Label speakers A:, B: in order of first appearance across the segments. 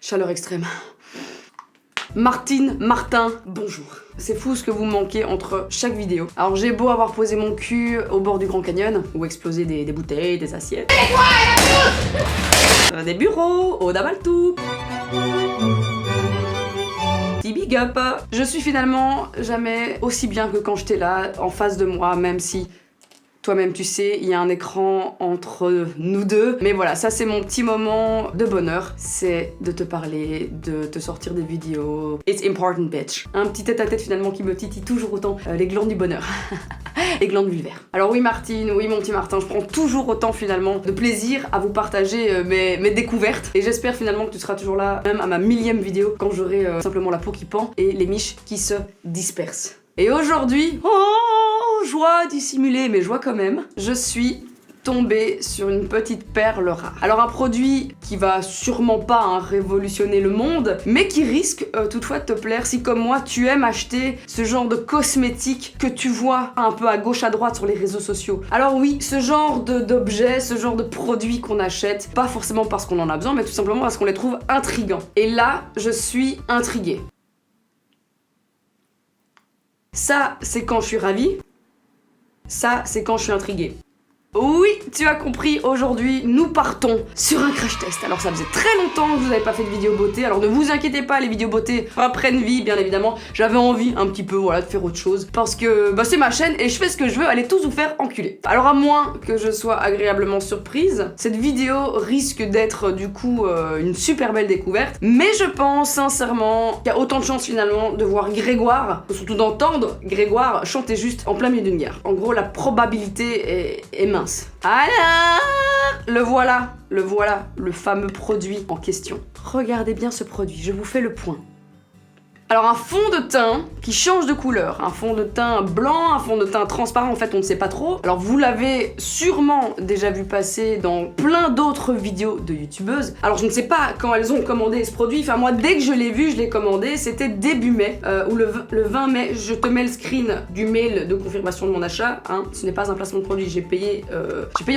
A: Chaleur extrême. Martin, bonjour. C'est fou ce que vous me manquez entre chaque vidéo. Alors j'ai beau avoir posé mon cul au bord du Grand Canyon, ou exploser des bouteilles, des assiettes. Des bureaux, au Dabaltou. Petit big up. Je suis finalement jamais aussi bien que quand j'étais là, en face de moi, même si... Toi-même, tu sais, il y a un écran entre nous deux. Mais voilà, ça c'est mon petit moment de bonheur. C'est de te parler, de te sortir des vidéos. It's important, bitch. Un petit tête-à-tête finalement qui me titille toujours autant les glandes du bonheur. Les glandes vulvaires. Alors oui Martine, oui mon petit Martin, je prends toujours autant finalement de plaisir à vous partager mes découvertes. Et j'espère finalement que tu seras toujours là, même à ma 1000e vidéo, quand j'aurai simplement la peau qui pend et les miches qui se dispersent. Et aujourd'hui, joie dissimulée, mais joie quand même, je suis tombée sur une petite perle rare. Alors un produit qui va sûrement pas révolutionner le monde, mais qui risque toutefois de te plaire si comme moi tu aimes acheter ce genre de cosmétiques que tu vois un peu à gauche à droite sur les réseaux sociaux. Alors oui, ce genre d'objets, ce genre de produits qu'on achète, pas forcément parce qu'on en a besoin, mais tout simplement parce qu'on les trouve intrigants. Et là, je suis intriguée. Ça, c'est quand je suis ravie. Ça, c'est quand je suis intriguée. Oui, tu as compris, aujourd'hui, nous partons sur un crash test. Alors ça faisait très longtemps que vous n'avez pas fait de vidéo beauté, alors ne vous inquiétez pas, les vidéos beauté prennent vie, bien évidemment. J'avais envie un petit peu, voilà, de faire autre chose, parce que c'est ma chaîne et je fais ce que je veux, allez tous vous faire enculer. Alors à moins que je sois agréablement surprise, cette vidéo risque d'être du coup une super belle découverte, mais je pense sincèrement qu'il y a autant de chances finalement de voir Grégoire, surtout d'entendre Grégoire chanter juste en plein milieu d'une guerre. En gros, la probabilité est mince. Alors, le voilà, le fameux produit en question. Regardez bien ce produit, je vous fais le point. Alors un fond de teint qui change de couleur, un fond de teint blanc, un fond de teint transparent, en fait on ne sait pas trop. Alors vous l'avez sûrement déjà vu passer dans plein d'autres vidéos de youtubeuses. Alors je ne sais pas quand elles ont commandé ce produit, enfin moi dès que je l'ai vu, je l'ai commandé, c'était début mai, ou le 20 mai, je te mets le screen du mail de confirmation de mon achat, hein. Ce n'est pas un placement de produit, j'ai payé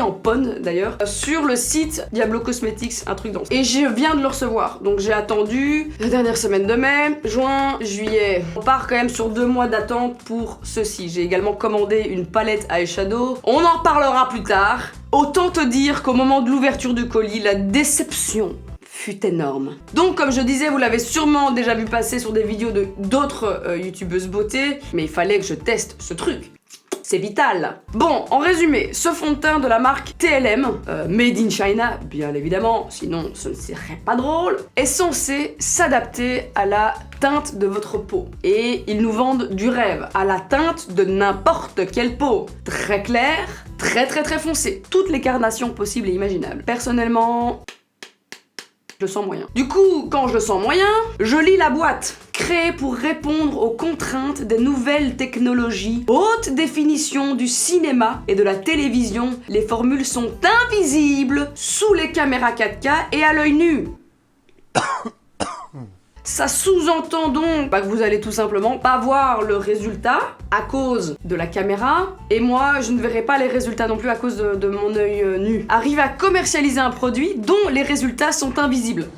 A: en PON d'ailleurs, sur le site Diablo Cosmetics, un truc dans ça. Et je viens de le recevoir, donc j'ai attendu la dernière semaine de mai, juin, juillet. On part quand même sur 2 mois d'attente pour ceci. J'ai également commandé une palette eyeshadow. On en reparlera plus tard. Autant te dire qu'au moment de l'ouverture du colis, la déception fut énorme. Donc comme je disais, vous l'avez sûrement déjà vu passer sur des vidéos d'autres youtubeuses beauté, mais il fallait que je teste ce truc. C'est vital. Bon, en résumé, ce fond de teint de la marque TLM, made in China, bien évidemment, sinon ce ne serait pas drôle, est censé s'adapter à la teinte de votre peau. Et ils nous vendent du rêve, à la teinte de n'importe quelle peau. Très clair, très foncé. Toutes les carnations possibles et imaginables. Personnellement... je le sens moyen. Du coup, quand je le sens moyen, je lis la boîte. Créée pour répondre aux contraintes des nouvelles technologies, haute définition du cinéma et de la télévision, les formules sont invisibles sous les caméras 4K et à l'œil nu. Ça sous-entend donc que vous allez tout simplement pas voir le résultat à cause de la caméra, et moi je ne verrai pas les résultats non plus à cause de mon œil nu. Arrive à commercialiser un produit dont les résultats sont invisibles.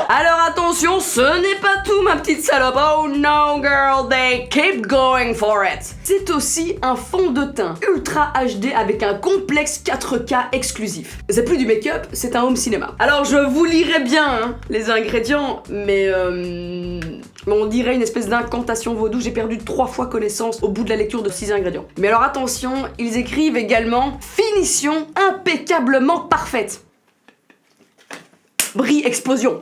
A: Alors attention, ce n'est pas tout ma petite salope. Oh no girl, they keep going for it. C'est aussi un fond de teint ultra HD avec un complexe 4K exclusif. C'est plus du make-up, c'est un home cinéma. Alors je vous lirai bien les ingrédients, mais on dirait une espèce d'incantation vaudou. J'ai perdu 3 fois connaissance au bout de la lecture de 6 ingrédients. Mais alors attention, ils écrivent également finition impeccablement parfaite. Bris explosion.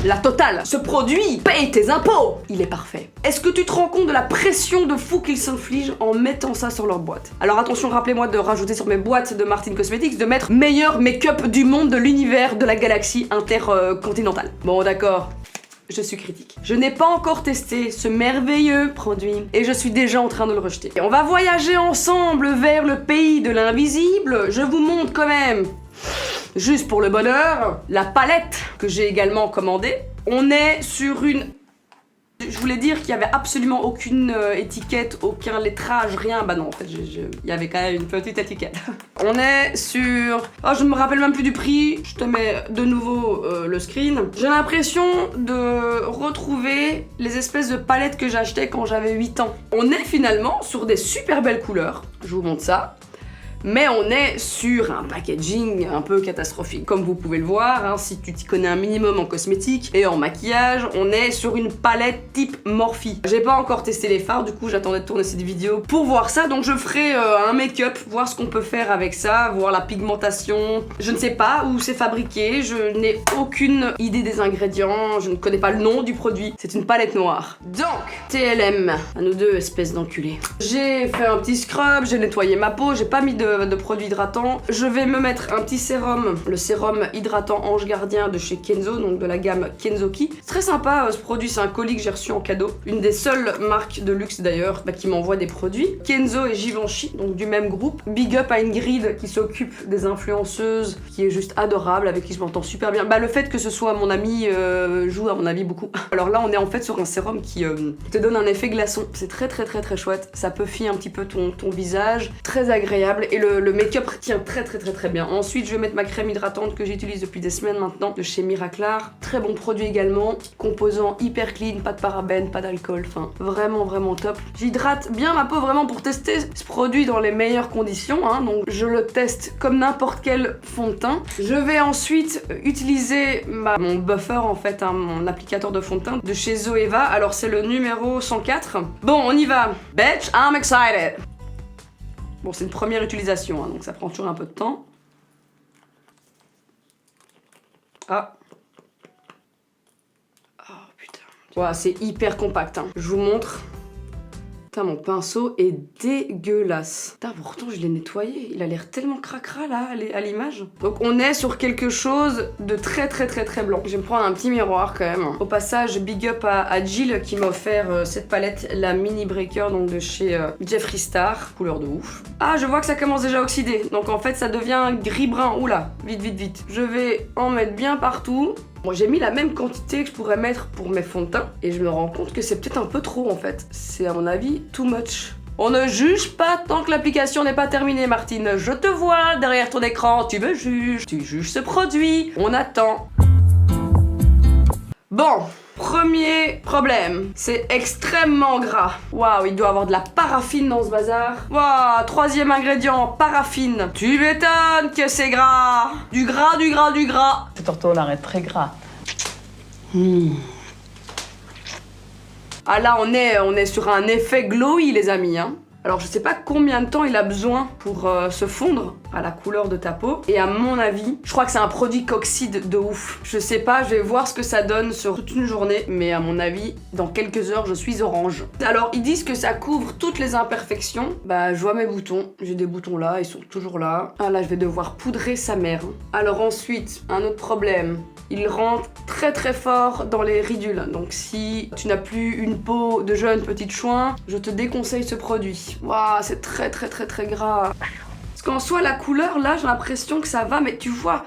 A: La totale. Ce produit paye tes impôts. Il est parfait. Est-ce que tu te rends compte de la pression de fou qu'ils s'infligent en mettant ça sur leur boîte? Alors attention, rappelez-moi de rajouter sur mes boîtes de Martin Cosmetics de mettre meilleur make-up du monde, de l'univers, de la galaxie intercontinentale. Bon d'accord. Je suis critique. Je n'ai pas encore testé ce merveilleux produit et je suis déjà en train de le rejeter. Et on va voyager ensemble vers le pays de l'invisible. Je vous montre quand même, juste pour le bonheur, la palette que j'ai également commandée. On est sur une Je voulais dire qu'il y avait absolument aucune étiquette, aucun lettrage, rien. Bah non, en fait, il y avait quand même une petite étiquette. On est sur... Oh, je ne me rappelle même plus du prix. Je te mets de nouveau le screen. J'ai l'impression de retrouver les espèces de palettes que j'achetais quand j'avais 8 ans. On est finalement sur des super belles couleurs. Je vous montre ça. Mais on est sur un packaging un peu catastrophique. Comme vous pouvez le voir, hein, si tu t'y connais un minimum en cosmétique et en maquillage, on est sur une palette type Morphe. J'ai pas encore testé les fards, du coup j'attendais de tourner cette vidéo pour voir ça, donc je ferai un make-up, voir ce qu'on peut faire avec ça, voir la pigmentation. Je ne sais pas où c'est fabriqué, je n'ai aucune idée des ingrédients, je ne connais pas le nom du produit. C'est une palette noire. Donc, TLM, à nous deux, espèce d'enculés. J'ai fait un petit scrub, j'ai nettoyé ma peau, j'ai pas mis de produits hydratants. Je vais me mettre un petit sérum, le sérum hydratant Ange Gardien de chez Kenzo, donc de la gamme Kenzoki. C'est très sympa ce produit, c'est un colis que j'ai reçu en cadeau. Une des seules marques de luxe d'ailleurs qui m'envoie des produits. Kenzo et Givenchy, donc du même groupe. Big up à Ingrid qui s'occupe des influenceuses, qui est juste adorable, avec qui je m'entends super bien. Bah le fait que ce soit mon ami joue à mon avis beaucoup. Alors là on est en fait sur un sérum qui te donne un effet glaçon. C'est très chouette, ça peufie un petit peu ton visage, très agréable et le make-up tient très bien. Ensuite, je vais mettre ma crème hydratante que j'utilise depuis des semaines maintenant de chez Miraclar. Très bon produit également. Composant hyper clean, pas de parabènes, pas d'alcool, enfin vraiment top. J'hydrate bien ma peau vraiment pour tester ce produit dans les meilleures conditions, hein, donc je le teste comme n'importe quel fond de teint. Je vais ensuite utiliser mon buffer en fait, hein, mon applicateur de fond de teint de chez Zoeva. Alors c'est le numéro 104. Bon, on y va. Bitch, I'm excited. Bon, c'est une première utilisation, hein, donc ça prend toujours un peu de temps. Ah. Oh, putain. Wow, c'est hyper compact, hein. Je vous montre. Putain, mon pinceau est dégueulasse. Putain, pourtant, je l'ai nettoyé. Il a l'air tellement cracra, là, à l'image. Donc, on est sur quelque chose de très blanc. Je vais me prendre un petit miroir, quand même. Au passage, big up à Jill, qui m'a offert cette palette, la Mini Breaker, donc de chez Jeffree Star. Couleur de ouf. Ah, je vois que ça commence déjà à oxyder. Donc, en fait, ça devient gris-brun. Oula, vite. Je vais en mettre bien partout. Bon, j'ai mis la même quantité que je pourrais mettre pour mes fonds de teint et je me rends compte que c'est peut-être un peu trop en fait. C'est à mon avis too much. On ne juge pas tant que l'application n'est pas terminée, Martine. Je te vois derrière ton écran, tu me juges. Tu juges ce produit. On attend. Bon. Premier problème, c'est extrêmement gras. Waouh, il doit avoir de la paraffine dans ce bazar. Waouh, troisième ingrédient, paraffine. Tu m'étonnes que c'est gras. Du gras.
B: C'est surtout on arrête très gras.
A: Ah là, on est sur un effet glowy, les amis, hein. Alors je sais pas combien de temps il a besoin pour se fondre à la couleur de ta peau. Et à mon avis, je crois que c'est un produit qui oxyde de ouf. Je sais pas, je vais voir ce que ça donne sur toute une journée. Mais à mon avis, dans quelques heures, je suis orange. Alors ils disent que ça couvre toutes les imperfections. Bah je vois mes boutons. J'ai des boutons là, ils sont toujours là. Ah là, je vais devoir poudrer sa mère. Alors ensuite, un autre problème. Il rentre très fort dans les ridules. Donc si tu n'as plus une peau de jeune petite chouin, je te déconseille ce produit. Waouh, c'est très gras. Parce qu'en soi, la couleur, là, j'ai l'impression que ça va, mais tu vois...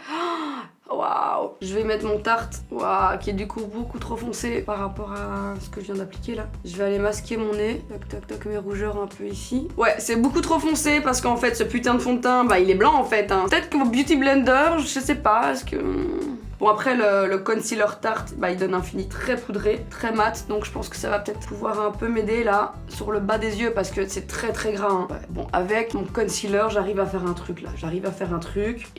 A: Waouh. Je vais mettre mon Tarte, waouh, qui est du coup beaucoup trop foncé par rapport à ce que je viens d'appliquer là. Je vais aller masquer mon nez, tac, mes rougeurs un peu ici. Ouais, c'est beaucoup trop foncé parce qu'en fait, ce putain de fond de teint, bah il est blanc en fait, hein. Peut-être que mon Beauty Blender, je sais pas, est-ce que... Bon après le concealer Tarte, bah il donne un fini très poudré, très mat, donc je pense que ça va peut-être pouvoir un peu m'aider là, sur le bas des yeux parce que c'est très gras, hein. Ouais, bon, avec mon concealer, j'arrive à faire un truc là,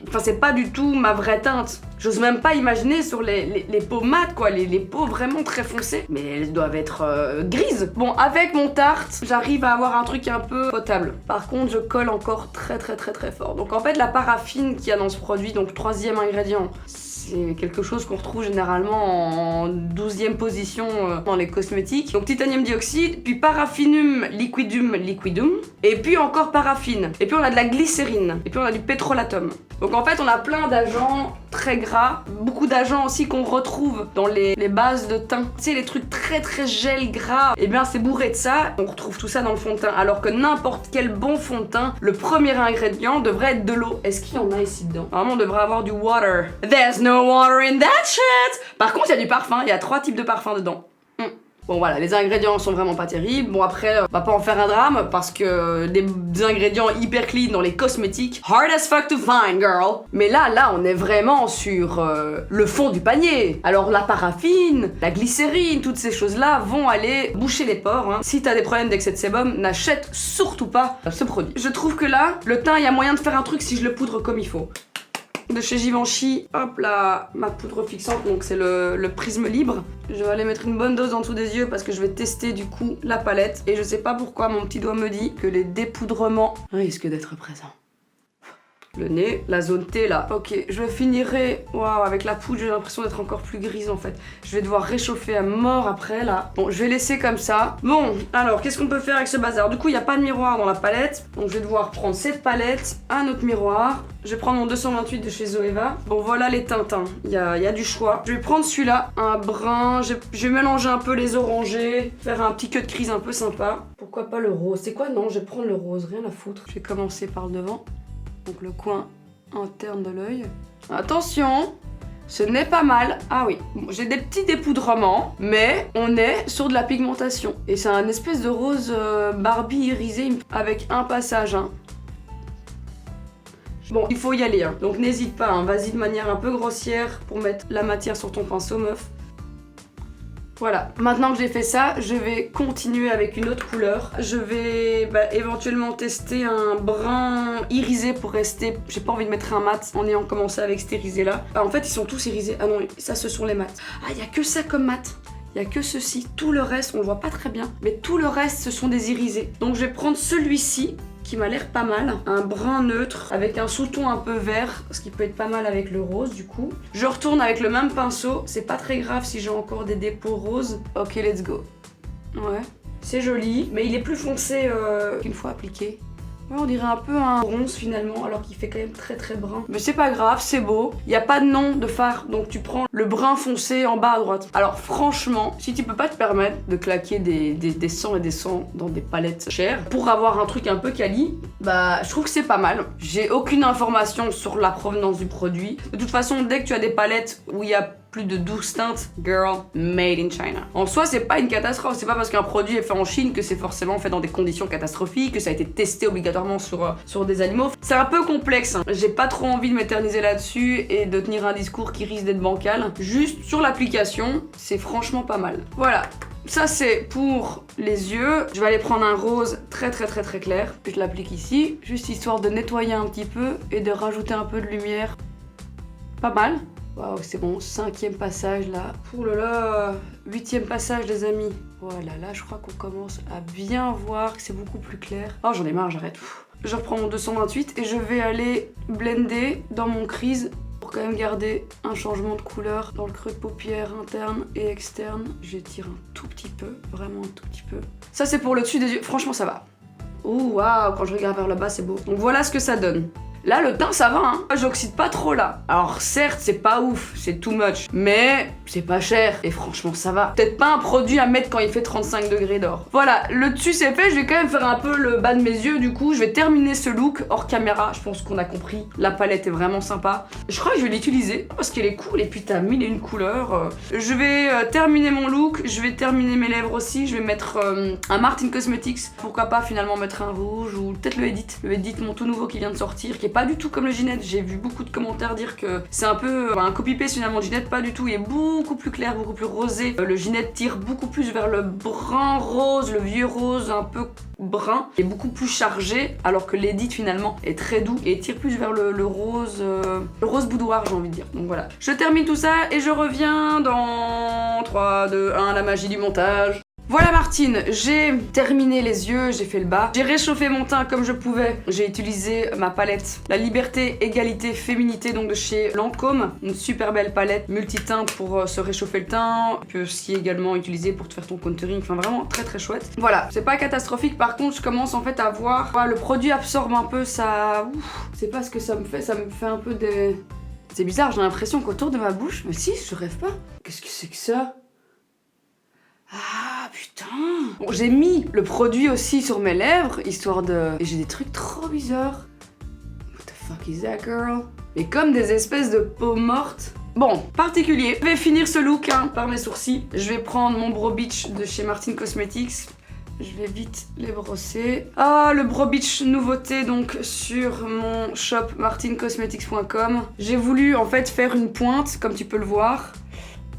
A: Enfin c'est pas du tout ma vraie teinte. J'ose même pas imaginer sur les peaux mates quoi, les peaux vraiment très foncées, mais elles doivent être grises. Bon, avec mon Tarte, j'arrive à avoir un truc un peu potable. Par contre, je colle encore très fort. Donc en fait, la paraffine qu'il y a dans ce produit, donc troisième ingrédient, c'est quelque chose qu'on retrouve généralement en 12e position dans les cosmétiques. Donc titanium dioxyde, puis paraffinum liquidum, et puis encore paraffine. Et puis on a de la glycérine, et puis on a du pétrolatum. Donc en fait on a plein d'agents très gras, beaucoup d'agents aussi qu'on retrouve dans les bases de teint. Tu sais, les trucs très gel gras, et bien c'est bourré de ça. On retrouve tout ça dans le fond de teint, alors que n'importe quel bon fond de teint, le premier ingrédient devrait être de l'eau. Est-ce qu'il y en a ici dedans? Normalement on devrait avoir du water. There's no water in that shit. Par contre il y a du parfum, il y a 3 types de parfums dedans. Bon voilà, les ingrédients sont vraiment pas terribles. Bon après, on va pas en faire un drame parce que des ingrédients hyper clean dans les cosmétiques, hard as fuck to find, girl. Mais là, on est vraiment sur le fond du panier. Alors la paraffine, la glycérine, toutes ces choses-là vont aller boucher les pores. Hein. Si t'as des problèmes d'excès de sébum, n'achète surtout pas ce produit. Je trouve que là, le teint, il y a moyen de faire un truc si je le poudre comme il faut. De chez Givenchy, hop là, ma poudre fixante, donc c'est le prisme libre. Je vais aller mettre une bonne dose en dessous des yeux parce que je vais tester du coup la palette. Et je sais pas pourquoi mon petit doigt me dit que les dépoudrements risquent d'être présents. Le nez, la zone T là. Ok, je finirai, waouh, avec la poudre, j'ai l'impression d'être encore plus grise en fait. Je vais devoir réchauffer à mort après là. Bon, je vais laisser comme ça. Bon, alors, qu'est-ce qu'on peut faire avec ce bazar? Du coup, il n'y a pas de miroir dans la palette. Donc, je vais devoir prendre cette palette, un autre miroir. Je vais prendre mon 228 de chez Zoeva. Bon, voilà les teintes, hein. Il y a du choix. Je vais prendre celui-là, un brun. Je vais mélanger un peu les orangés, faire un petit cut de crise un peu sympa. Pourquoi pas le rose? C'est quoi? Non, je vais prendre le rose, rien à foutre. Je vais commencer par le devant. Donc le coin interne de l'œil. Attention, ce n'est pas mal. Ah oui, bon, j'ai des petits dépoudrements, mais on est sur de la pigmentation. Et c'est un espèce de rose Barbie irisé avec un passage. Hein. Bon, il faut y aller. Hein. Donc n'hésite pas, hein. Vas-y de manière un peu grossière pour mettre la matière sur ton pinceau, meuf. Voilà, maintenant que j'ai fait ça, je vais continuer avec une autre couleur. Je vais éventuellement tester un brun irisé pour rester... J'ai pas envie de mettre un mat en ayant commencé avec cet irisé là. En fait, ils sont tous irisés. Ah non, ça ce sont les mats. Ah, il y a que ça comme mat. Il y a que ceci. Tout le reste, on le voit pas très bien. Mais tout le reste, ce sont des irisés. Donc je vais prendre celui-ci qui m'a l'air pas mal, un brun neutre avec un sous-ton un peu vert, ce qui peut être pas mal avec le rose du coup. Je retourne avec le même pinceau, c'est pas très grave si j'ai encore des dépôts roses. Ok, let's go. Ouais, c'est joli, mais il est plus foncé qu'une fois appliqué. Ouais, on dirait un peu un bronze finalement, alors qu'il fait quand même très très brun. Mais c'est pas grave, c'est beau. Il n'y a pas de nom de fard, donc tu prends le brun foncé en bas à droite. Alors franchement, si tu peux pas te permettre de claquer des 100 et des 100 dans des palettes chères, pour avoir un truc un peu quali, bah je trouve que c'est pas mal. J'ai aucune information sur la provenance du produit. De toute façon, dès que tu as des palettes où il y a plus de 12 teintes, girl, made in China. En soi, c'est pas une catastrophe, c'est pas parce qu'un produit est fait en Chine que c'est forcément fait dans des conditions catastrophiques, que ça a été testé obligatoirement sur des animaux. C'est un peu complexe, hein. J'ai pas trop envie de m'éterniser là-dessus et de tenir un discours qui risque d'être bancal. Juste sur l'application, c'est franchement pas mal. Voilà. Ça c'est pour les yeux. Je vais aller prendre un rose très clair. Puis je l'applique ici, juste histoire de nettoyer un petit peu et de rajouter un peu de lumière. Pas mal. Waouh, c'est bon, 5e passage là. Ouh là là, 8e passage les amis. Voilà, là je crois qu'on commence à bien voir que c'est beaucoup plus clair. Oh j'en ai marre, j'arrête. Je reprends mon 228 et je vais aller blender dans mon crease pour quand même garder un changement de couleur dans le creux de paupière interne et externe. J'étire un tout petit peu, vraiment un tout petit peu. Ça c'est pour le dessus des yeux, franchement ça va. Ouh waouh, quand je regarde vers le bas c'est beau. Donc voilà ce que ça donne. Là, le teint, ça va, hein. J'oxyde pas trop, là. Alors, certes, c'est pas ouf, c'est too much. Mais c'est pas cher. Et franchement, ça va. Peut-être pas un produit à mettre quand il fait 35 degrés d'or. Voilà, le dessus, c'est fait. Je vais quand même faire un peu le bas de mes yeux, du coup. Je vais terminer ce look hors caméra. Je pense qu'on a compris. La palette est vraiment sympa. Je crois que je vais l'utiliser parce qu'elle est cool. Et puis, t'as 1001 couleurs. Je vais terminer mon look. Je vais terminer mes lèvres aussi. Je vais mettre un Martin Cosmetics. Pourquoi pas, finalement, mettre un rouge ou peut-être le Edit. Le Edit, mon tout nouveau qui vient de sortir, qui est pas du tout comme le Ginette. J'ai vu beaucoup de commentaires dire que c'est un peu un copy-paste finalement. Ginette pas du tout, il est beaucoup plus clair, beaucoup plus rosé. Le Ginette tire beaucoup plus vers le brun rose, le vieux rose un peu brun, et beaucoup plus chargé, alors que l'Edit finalement est très doux et tire plus vers le rose boudoir, j'ai envie de dire. Donc voilà, je termine tout ça et je reviens dans 3, 2, 1, la magie du montage. Voilà Martine, j'ai terminé les yeux, j'ai fait le bas, j'ai réchauffé mon teint comme je pouvais, j'ai utilisé ma palette La Liberté, Égalité, Féminité, donc de chez Lancôme, une super belle palette multiteinte pour se réchauffer le teint, tu peux aussi également utiliser pour te faire ton contouring, enfin vraiment très chouette. Voilà, c'est pas catastrophique, par contre je commence en fait à voir, voilà, le produit absorbe un peu ça, c'est pas ce que ça me fait un peu des... C'est bizarre, j'ai l'impression qu'autour de ma bouche, mais si, je rêve pas. Qu'est-ce que c'est que ça? Ah putain. Bon, j'ai mis le produit aussi sur mes lèvres, histoire de... Et j'ai des trucs trop bizarres. What the fuck is that, girl? Et comme des espèces de peau morte. Bon, particulier. Je vais finir ce look hein, par mes sourcils. Je vais prendre mon Brow Beach de chez Martin Cosmetics. Je vais vite les brosser. Ah, le Brow Beach nouveauté donc sur mon shop martincosmetics.com. J'ai voulu en fait faire une pointe, comme tu peux le voir,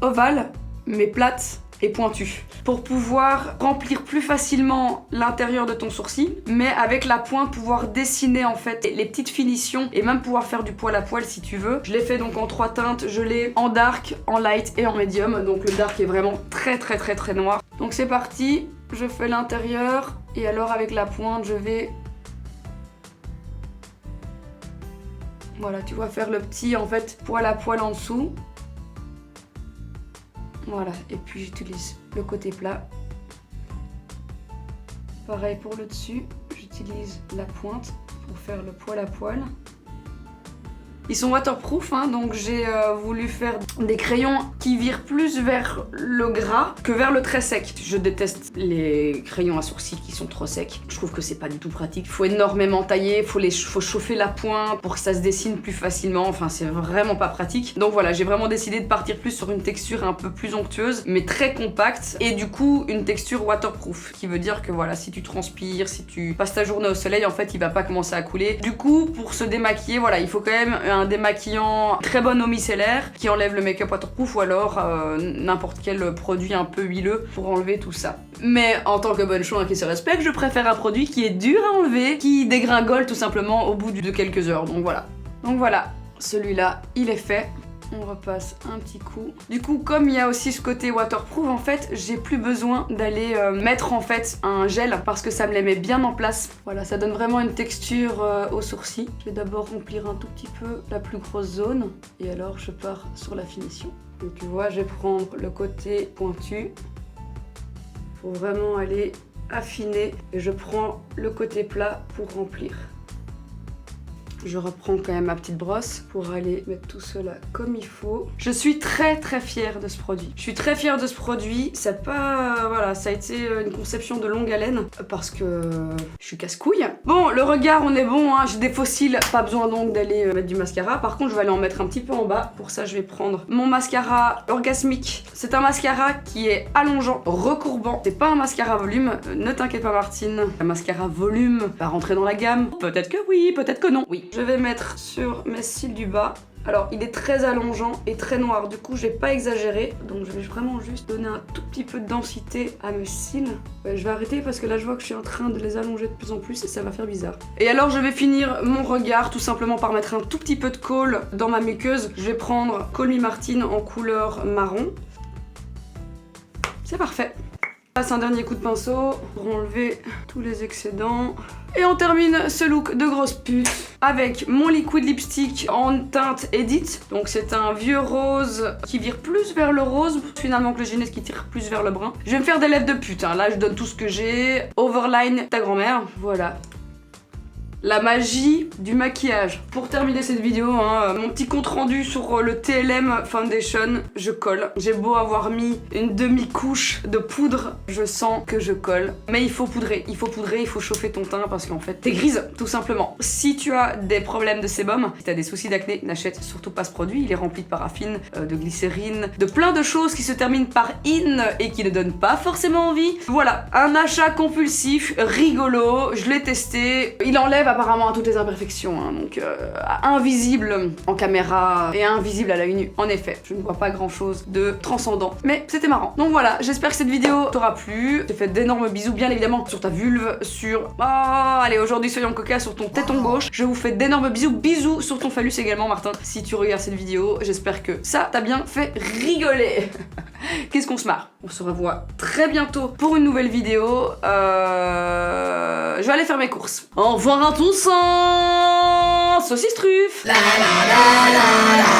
A: ovale, mais plate et pointue, pour pouvoir remplir plus facilement l'intérieur de ton sourcil, mais avec la pointe pouvoir dessiner en fait les petites finitions et même pouvoir faire du poil à poil si tu veux. Je l'ai fait donc en 3 teintes, je l'ai en dark, en light et en medium, donc le dark est vraiment très noir. Donc c'est parti, je fais l'intérieur et alors avec la pointe je vais... Voilà, tu vois faire le petit en fait poil à poil en dessous. Voilà, et puis j'utilise le côté plat. Pareil pour le dessus, j'utilise la pointe pour faire le poil à poil. Ils sont waterproof, hein, donc j'ai voulu faire des crayons qui virent plus vers le gras que vers le très sec. Je déteste les crayons à sourcils qui sont trop secs. Je trouve que c'est pas du tout pratique. Il faut énormément tailler, faut chauffer la pointe pour que ça se dessine plus facilement. Enfin, c'est vraiment pas pratique. Donc voilà, j'ai vraiment décidé de partir plus sur une texture un peu plus onctueuse, mais très compacte. Et du coup, une texture waterproof, qui veut dire que voilà, si tu transpires, si tu passes ta journée au soleil, en fait, il va pas commencer à couler. Du coup, pour se démaquiller, voilà, il faut quand même un démaquillant très bon eau micellaire qui enlève le make-up waterproof ou alors n'importe quel produit un peu huileux pour enlever tout ça. Mais en tant que bonne chou qui se respecte, je préfère un produit qui est dur à enlever, qui dégringole tout simplement au bout de quelques heures. Donc voilà, celui-là, il est fait. On repasse un petit coup. Du coup, comme il y a aussi ce côté waterproof, en fait, j'ai plus besoin d'aller mettre en fait un gel parce que ça me les met bien en place. Voilà, ça donne vraiment une texture aux sourcils. Je vais d'abord remplir un tout petit peu la plus grosse zone et alors je pars sur la finition. Donc tu vois, je vais prendre le côté pointu. Faut vraiment aller affiner et je prends le côté plat pour remplir. Je reprends quand même ma petite brosse pour aller mettre tout cela comme il faut. Je suis très fière de ce produit. Je suis très fière de ce produit. C'est pas... Voilà, ça a été une conception de longue haleine parce que je suis casse-couille. Bon, le regard, on est bon, hein. J'ai des faux cils, pas besoin donc d'aller mettre du mascara. Par contre, je vais aller en mettre un petit peu en bas. Pour ça, je vais prendre mon mascara Orgasmic. C'est un mascara qui est allongeant, recourbant. C'est pas un mascara volume. Ne t'inquiète pas, Martine. Un mascara volume va rentrer dans la gamme. Peut-être que oui, peut-être que non. Oui. Je vais mettre sur mes cils du bas. Alors, il est très allongeant et très noir. Du coup, je vais pas exagérer. Donc, je vais vraiment juste donner un tout petit peu de densité à mes cils. Ouais, je vais arrêter parce que là, je vois que je suis en train de les allonger de plus en plus et ça va faire bizarre. Et alors, je vais finir mon regard tout simplement par mettre un tout petit peu de kohl dans ma muqueuse. Je vais prendre Call Me Martin en couleur marron. C'est parfait. Je passe un dernier coup de pinceau pour enlever tous les excédents. Et on termine ce look de grosse pute avec mon liquid lipstick en teinte Edit. Donc c'est un vieux rose qui vire plus vers le rose finalement que le Ginette qui tire plus vers le brun. Je vais me faire des lèvres de pute, hein. Là je donne tout ce que j'ai. Overline ta grand-mère, voilà. La magie du maquillage. Pour terminer cette vidéo, hein, mon petit compte rendu sur le TLM Foundation, je colle. J'ai beau avoir mis une demi-couche de poudre, je sens que je colle. Mais il faut poudrer, il faut chauffer ton teint parce qu'en fait, t'es grise, tout simplement. Si tu as des problèmes de sébum, si t'as des soucis d'acné, n'achète surtout pas ce produit. Il est rempli de paraffine, de glycérine, de plein de choses qui se terminent par in et qui ne donnent pas forcément envie. Voilà, un achat compulsif, rigolo, je l'ai testé. Il enlève apparemment à toutes les imperfections, hein, donc invisible en caméra et invisible à l'œil nu. En effet, je ne vois pas grand chose de transcendant, mais c'était marrant. Donc voilà, j'espère que cette vidéo t'aura plu. Je te fais d'énormes bisous, bien évidemment, sur ta vulve, sur... Oh, allez, aujourd'hui soyons coca sur ton téton gauche. Je vous fais d'énormes bisous, bisous sur ton phallus également, Martin. Si tu regardes cette vidéo, j'espère que ça t'a bien fait rigoler. Qu'est-ce qu'on se marre? On se revoit très bientôt pour une nouvelle vidéo. Je vais aller faire mes courses. Au revoir à tous, saucisse truffe. La la la la la.